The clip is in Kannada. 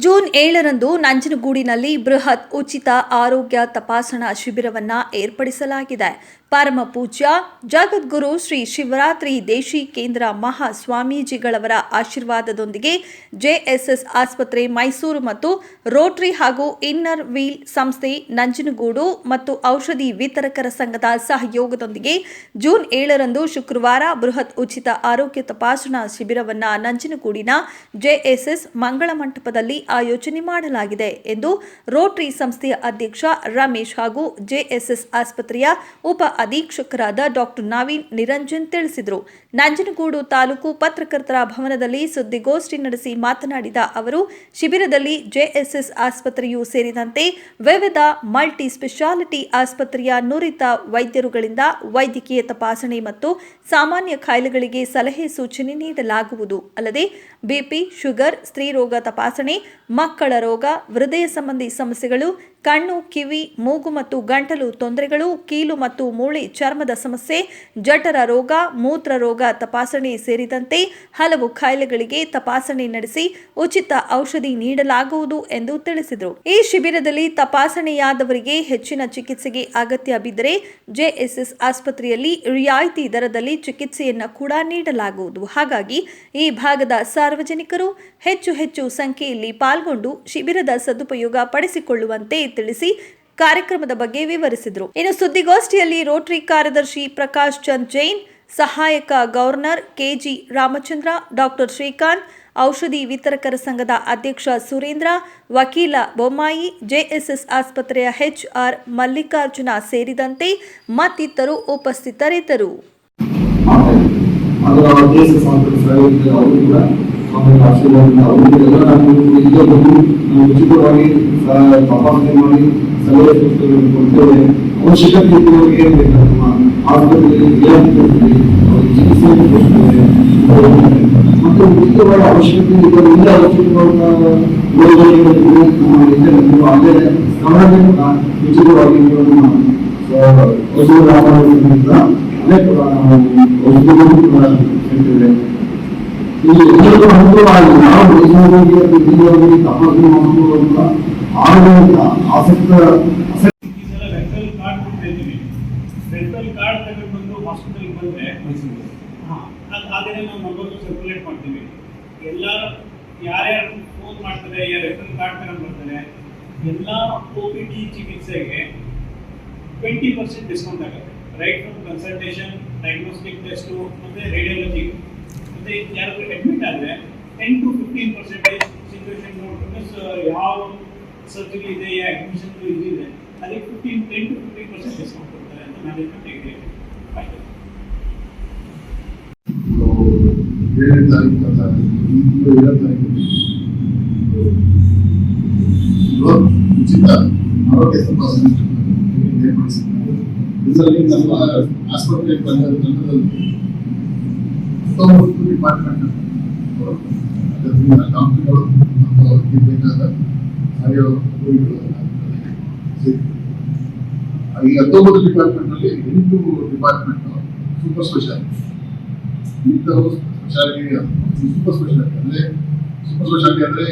ಜೂನ್ 7ರಂದು ನಂಜನಗೂಡಿನಲ್ಲಿ ಬೃಹತ್ ಉಚಿತ ಆರೋಗ್ಯ ತಪಾಸಣಾ ಶಿಬಿರವನ್ನು ಏರ್ಪಡಿಸಲಾಗಿದೆ. ಪರಮ ಪೂಜ್ಯ ಜಗದ್ಗುರು ಶ್ರೀ ಶಿವರಾತ್ರಿ ದೇಶಿಕೇಂದ್ರ ಮಹಾ ಸ್ವಾಮೀಜಿಗಳವರ ಆಶೀರ್ವಾದದೊಂದಿಗೆ ಜೆಎಸ್ಎಸ್ ಆಸ್ಪತ್ರೆ ಮೈಸೂರು ಮತ್ತು ರೋಟರಿ ಹಾಗೂ ಇನ್ನರ್ ವೀಲ್ ಸಂಸ್ಥೆ ನಂಜನಗೂಡು ಮತ್ತು ಔಷಧಿ ವಿತರಕರ ಸಂಘದ ಸಹಯೋಗದೊಂದಿಗೆ ಜೂನ್ 7ರಂದು ಶುಕ್ರವಾರ ಬೃಹತ್ ಉಚಿತ ಆರೋಗ್ಯ ತಪಾಸಣಾ ಶಿಬಿರವನ್ನು ನಂಜನಗೂಡಿನ ಜೆಎಸ್ಎಸ್ ಮಂಗಳ ಮಂಟಪದಲ್ಲಿ ಆಯೋಜನೆ ಮಾಡಲಾಗಿದೆ ಎಂದು ರೋಟರಿ ಸಂಸ್ಥೆಯ ಅಧ್ಯಕ್ಷ ರಮೇಶ್ ಹಾಗೂ ಜೆಎಸ್ಎಸ್ ಆಸ್ಪತ್ರೆಯ ಉಪ ಅಧೀಕ್ಷಕರಾದ ಡಾಕ್ಟರ್ ನವೀನ್ ನಿರಂಜನ್ ತಿಳಿಸಿದರು. ನಂಜನಗೂಡು ತಾಲೂಕು ಪತ್ರಕರ್ತರ ಭವನದಲ್ಲಿ ಸುದ್ದಿಗೋಷ್ಠಿ ನಡೆಸಿ ಮಾತನಾಡಿದ ಅವರು, ಶಿಬಿರದಲ್ಲಿ ಜೆಎಸ್ಎಸ್ ಆಸ್ಪತ್ರೆಯೂ ಸೇರಿದಂತೆ ವಿವಿಧ ಮಲ್ಟಿ ಸ್ಪೆಷಾಲಿಟಿ ಆಸ್ಪತ್ರೆಯ ನುರಿತ ವೈದ್ಯರುಗಳಿಂದ ವೈದ್ಯಕೀಯ ತಪಾಸಣೆ ಮತ್ತು ಸಾಮಾನ್ಯ ಕಾಯಿಲೆಗಳಿಗೆ ಸಲಹೆ ಸೂಚನೆ ನೀಡಲಾಗುವುದು. ಅಲ್ಲದೆ ಬಿಪಿ, ಶುಗರ್, ಸ್ತ್ರೀರೋಗ ತಪಾಸಣೆ, ಮಕ್ಕಳ ರೋಗ, ಹೃದಯ ಸಂಬಂಧಿ ಸಮಸ್ಯೆಗಳು, ಕಣ್ಣು, ಕಿವಿ, ಮೂಗು ಮತ್ತು ಗಂಟಲು ತೊಂದರೆಗಳು, ಕೀಲು ಮತ್ತು ಮೂಳೆ ಚರ್ಮದ ಸಮಸ್ಯೆ, ಜಠರ ರೋಗ, ಮೂತ್ರ ರೋಗ ತಪಾಸಣೆ ಸೇರಿದಂತೆ ಹಲವು ಕಾಯಿಲೆಗಳಿಗೆ ತಪಾಸಣೆ ನಡೆಸಿ ಉಚಿತ ಔಷಧಿ ನೀಡಲಾಗುವುದು ಎಂದು ತಿಳಿಸಿದರು. ಈ ಶಿಬಿರದಲ್ಲಿ ತಪಾಸಣೆಯಾದವರಿಗೆ ಹೆಚ್ಚಿನ ಚಿಕಿತ್ಸೆಗೆ ಅಗತ್ಯ ಬಿದ್ದರೆ ಜೆಎಸ್ಎಸ್ ಆಸ್ಪತ್ರೆಯಲ್ಲಿ ರಿಯಾಯಿತಿ ದರದಲ್ಲಿ ಚಿಕಿತ್ಸೆಯನ್ನು ಕೂಡ ನೀಡಲಾಗುವುದು. ಹಾಗಾಗಿ ಈ ಭಾಗದ ಸಾರ್ವಜನಿಕರು ಹೆಚ್ಚು ಸಂಖ್ಯೆಯಲ್ಲಿ ಪಾಲ್ಗೊಂಡು ಶಿಬಿರದ ಸದುಪಯೋಗ ಪಡಿಸಿಕೊಳ್ಳುವಂತೆ ತಿಳಿಸಿ ಕಾರ್ಯಕ್ರಮದ ಬಗ್ಗೆ ವಿವರಿಸಿದರು. ಇನ್ನು ಸುದ್ದಿಗೋಷ್ಠಿಯಲ್ಲಿ ರೋಟರಿ ಕಾರ್ಯದರ್ಶಿ ಪ್ರಕಾಶ್ ಚಂದ್ ಜೈನ್, ಸಹಾಯಕ governor KG Ramachandra, doctor Srikanth, ಔಷಧಿ ವಿತರಕರ ಸಂಘದ ಅಧ್ಯಕ್ಷ ಸುರೇಂದ್ರ, ವಕೀಲ ಬೊಮ್ಮಾಯಿ, ಜೆಎಸ್ಎಸ್ ಆಸ್ಪತ್ರೆಯ ಎಚ್ಆರ್ ಮಲ್ಲಿಕಾರ್ಜುನ ಸೇರಿದಂತೆ ಮತ್ತಿತರರು ಉಪಸ್ಥಿತರಿದ್ದರು. ಉಚಿತವಾಗಿ ತಪಾಸಣೆ ಮಾಡಿ ಸಲಹೆ ಕೊಡ್ತೇವೆ. ಅವಶ್ಯಕತೆ ಇದ್ದವರಿಗೆ ಏನು ಬೇಕಾದ ಆಸ್ಪತ್ರೆಯಲ್ಲಿ ಚಿಕಿತ್ಸೆಯನ್ನು ಕೊಡ್ತೇವೆ ಮತ್ತು ಉಚಿತವಾಗಿ ಅವಶ್ಯಕತೆ ಇದ್ದವರಿಂದ ಅಲ್ಲೇ ಸ್ಥಳದಿಂದ ಉಚಿತವಾಗಿ ಔಷಧ ವ್ಯಾಪಾರದಿಂದ ಅಲ್ಲೇ ಕೂಡ ನಾವು ಔಷಧಿಗಳು ಕೂಡ ಹೇಳ್ತೇವೆ. ಇಲ್ಲಿ ಎಲ್ಲರಿಗೂ ಅನುಕೂಲವಾಗಿ ನಾವು ದೇಶದಲ್ಲಿ ತಪಾಸಣೆ ಮಾಡಿಕೊಳ್ಳುವಂತ ಆರೋಗ್ಯ ಆಸಕ್ತ ರೆಫರಲ್ ಕಾರ್ಡ್ ತಗೊಂಡ್ಬಂದು ಹಾಸ್ಪಿಟಲ್ಗೆ ಬಂದರೆ ಅದೇ ನಾವು ನಂಬರ್ ಸರ್ಕ್ಯುಲೇಟ್ ಮಾಡ್ತೀವಿ. ಎಲ್ಲ ಯಾರ್ಯಾರು ಫೋನ್ ಮಾಡ್ತಾರೆ, ರೆಫರಲ್ ಕಾರ್ಡ್ ತಗೊಂಡು ಬರ್ತಾರೆ, ಎಲ್ಲ OPD ಚಿಕಿತ್ಸೆಗೆ 20% ಡಿಸ್ಕೌಂಟ್ ಆಗುತ್ತೆ. Right from consultation, diagnostic test ಮತ್ತು ರೇಡಿಯಾಲಜಿ. ಮತ್ತು ಯಾರಾದರೂ ಅಡ್ಮಿಟ್ ಆದರೆ 10 to 15% ಸಿಚುವೇಶನ್ ನೋಡ್ಕೊಂಡು ಯಾವ ಸರ್ಜರಿ ಇದೆ, ಯಾವ ಅಡ್ಮಿಷನ್ ಇದಿದೆ ಅದಕ್ಕೆ 10 to 15% ಡಿಸ್ಕೌಂಟ್ ಕೊಡ್ತಾರೆ ಅಂತ ಮ್ಯಾನೇಜ್ಮೆಂಟ್ ಹೇಗೆ ಅಷ್ಟೇ. 7ನೇ ತಾರೀಕು ಉಚಿತ ಆರೋಗ್ಯ ತಪಾಸಣೆ ಏರ್ಪಡಿಸಿದ್ದಾರೆ. ಇದರಲ್ಲಿ ನಮ್ಮ ಆಸ್ಪತ್ರೆ ತಂಡದಲ್ಲಿ 19 ಡಿಪಾರ್ಟ್ಮೆಂಟ್ ಡಾಕ್ಟರ್ಗಳು ಮತ್ತು ಅವರಿಗೆ ಬೇಕಾದ ಈ 19 ಡಿಪಾರ್ಟ್ಮೆಂಟ್ ಅಲ್ಲಿ 8 department super speciality. Super speciality ಅಂದ್ರೆ